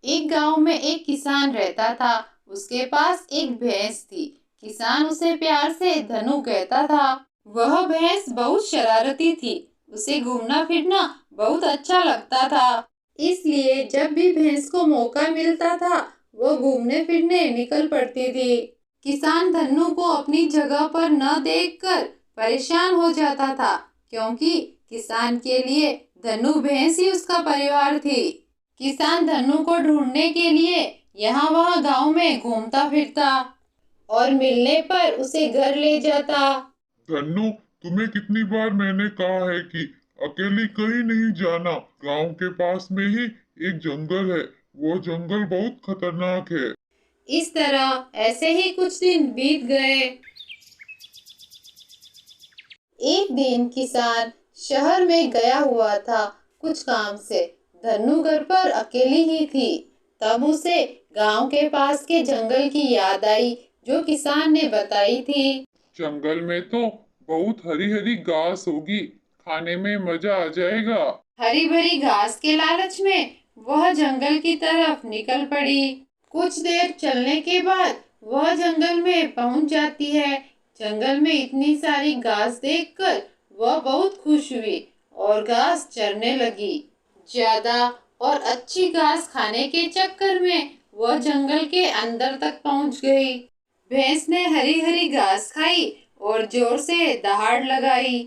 एक गांव में एक किसान रहता था। उसके पास एक भैंस थी। किसान उसे प्यार से धनु कहता था। वह भैंस बहुत शरारती थी। उसे घूमना फिरना बहुत अच्छा लगता था। इसलिए जब भी भैंस को मौका मिलता था वह घूमने फिरने निकल पड़ती थी। किसान धन्नू को अपनी जगह पर न देखकर परेशान हो जाता था, क्योंकि किसान के लिए धन्नू भैंस ही उसका परिवार थी। किसान धन्नू को ढूंढने के लिए यहाँ वहाँ गांव में घूमता फिरता और मिलने पर उसे घर ले जाता। धन्नो, तुम्हें कितनी बार मैंने कहा है कि अकेली कहीं नहीं जाना। गांव के पास में ही एक जंगल है। वो जंगल बहुत खतरनाक है। इस तरह ऐसे ही कुछ दिन बीत गए। एक दिन किसान शहर में गया हुआ था कुछ काम से। धन्नू घर पर अकेली ही थी। तब उसे गांव के पास के जंगल की याद आई जो किसान ने बताई थी। जंगल में तो बहुत हरी हरी घास होगी, खाने में मजा आ जाएगा। हरी भरी घास के लालच में वह जंगल की तरफ निकल पड़ी। कुछ देर चलने के बाद वह जंगल में पहुंच जाती है। जंगल में इतनी सारी घास देखकर वह बहुत खुश हुई और घास चरने लगी। ज्यादा और अच्छी घास खाने के चक्कर में वह जंगल के अंदर तक पहुंच गई। भैंस ने हरी हरी घास खाई और जोर से दहाड़ लगाई।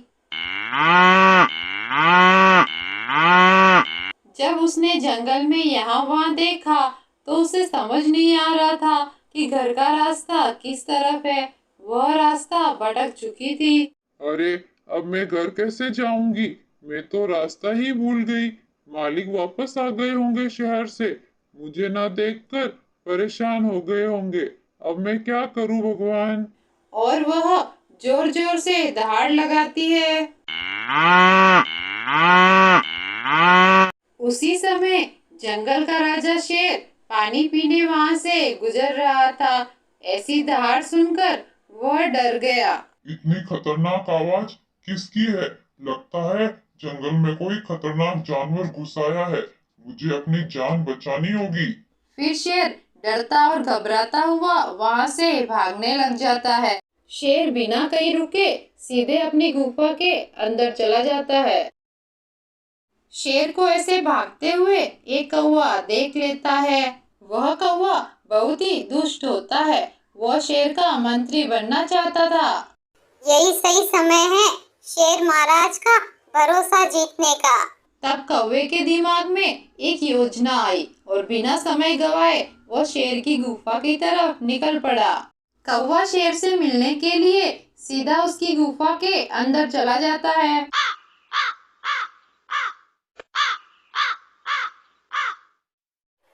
जब उसने जंगल में यहाँ वहाँ देखा तो उसे समझ नहीं आ रहा था कि घर का रास्ता किस तरफ है। वह रास्ता भटक चुकी थी। अरे, अब मैं घर कैसे जाऊंगी? मैं तो रास्ता ही भूल गई। मालिक वापस आ गए होंगे शहर से, मुझे ना देखकर परेशान हो गए होंगे। अब मैं क्या करूं भगवान? और वह जोर जोर से दहाड़ लगाती है। उसी समय जंगल का राजा शेर पानी पीने वहां से गुजर रहा था। ऐसी दहाड़ सुनकर वह डर गया। इतनी खतरनाक आवाज किसकी है? लगता है जंगल में कोई खतरनाक जानवर घुस आया है। मुझे अपनी जान बचानी होगी। फिर शेर डरता और घबराता हुआ वहां से भागने लग जाता है। शेर बिना कहीं रुके सीधे अपनी गुफा के अंदर चला जाता है। शेर को ऐसे भागते हुए एक कौवा देख लेता है। वह कौवा बहुत ही दुष्ट होता है। वह शेर का मंत्री बनना चाहता था। यही सही समय है शेर महाराज का भरोसा जीतने का। तब कौवे के दिमाग में एक योजना आई और बिना समय गवाए वह शेर की गुफा की तरफ निकल पड़ा। कौवा शेर से मिलने के लिए सीधा उसकी गुफा के अंदर चला जाता है।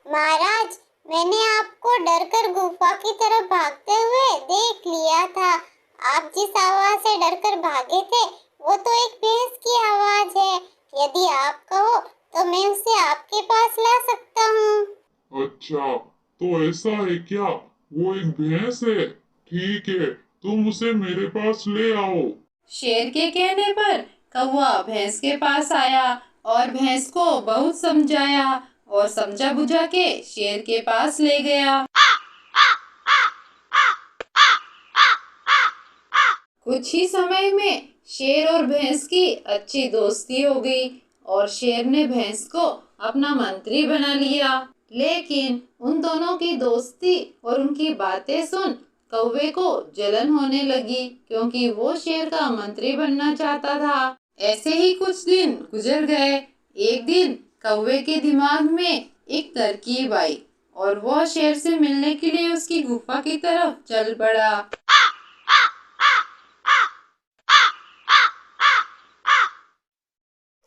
महाराज, मैंने आपको डरकर गुफा की तरफ भागते हुए देख लिया था। आप जिस आवाज से डरकर भागे थे वो तो एक भैंस की आवाज है। यदि आप कहो तो मैं उसे आपके पास ला सकता हूँ। अच्छा, तो ऐसा है क्या? वो एक भैंस है। ठीक है, तुम उसे मेरे पास ले आओ। शेर के कहने पर कौवा भैंस के पास आया और भैंस को बहुत समझाया और समझा बुझा के शेर के पास ले गया। कुछ ही समय में शेर और भैंस की अच्छी दोस्ती हो गई और शेर ने भैंस को अपना मंत्री बना लिया। लेकिन उन दोनों की दोस्ती और उनकी बातें सुन कौवे को जलन होने लगी, क्योंकि वो शेर का मंत्री बनना चाहता था। ऐसे ही कुछ दिन गुजर गए। एक दिन कौवे के दिमाग में एक तरकीब आई और वह शेर से मिलने के लिए उसकी गुफा की तरफ चल पड़ा।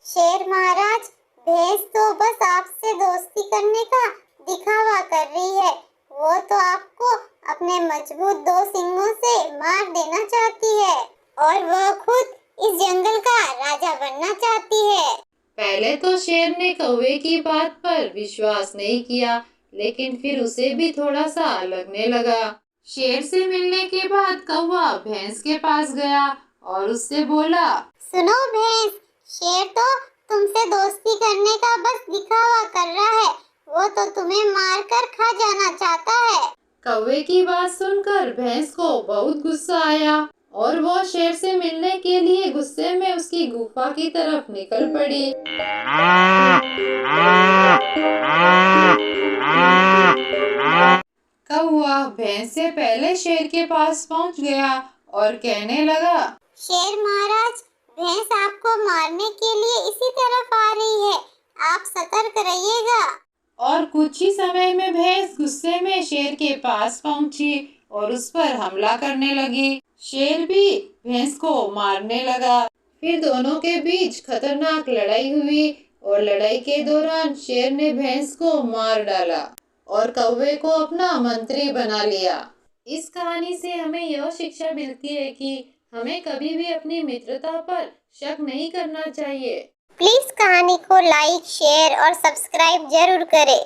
शेर महाराज, भैंस तो बस आपसे दोस्ती करने का दिखावा कर रही है। वो तो आपको अपने मजबूत दो सींगों से मार देना चाहती है और वह खुद इस जंगल का राजा बनना चाहती है। पहले तो शेर ने कौवे की बात पर विश्वास नहीं किया, लेकिन फिर उसे भी थोड़ा सा लगने लगा। शेर से मिलने के बाद कौवा भैंस के पास गया और उससे बोला, सुनो भैंस, शेर तो तुमसे दोस्ती करने का बस दिखावा कर रहा है। वो तो तुम्हें मारकर खा जाना चाहता है। कौवे की बात सुनकर भैंस को बहुत गुस्सा आया और वो शेर से मिलने के लिए गुस्से में उसकी गुफा की तरफ निकल पड़ी। कौवा भैंस से पहले शेर के पास पहुंच गया और कहने लगा, शेर महाराज, भैंस आपको मारने के लिए इसी तरफ आ रही है, आप सतर्क रहिएगा। और कुछ ही समय में भैंस गुस्से में शेर के पास पहुंची और उस पर हमला करने लगी। शेर भी भैंस को मारने लगा। फिर दोनों के बीच खतरनाक लड़ाई हुई और लड़ाई के दौरान शेर ने भैंस को मार डाला और कौवे को अपना मंत्री बना लिया। इस कहानी से हमें यह शिक्षा मिलती है कि हमें कभी भी अपनी मित्रता पर शक नहीं करना चाहिए। प्लीज कहानी को लाइक, शेयर और सब्सक्राइब जरूर करें।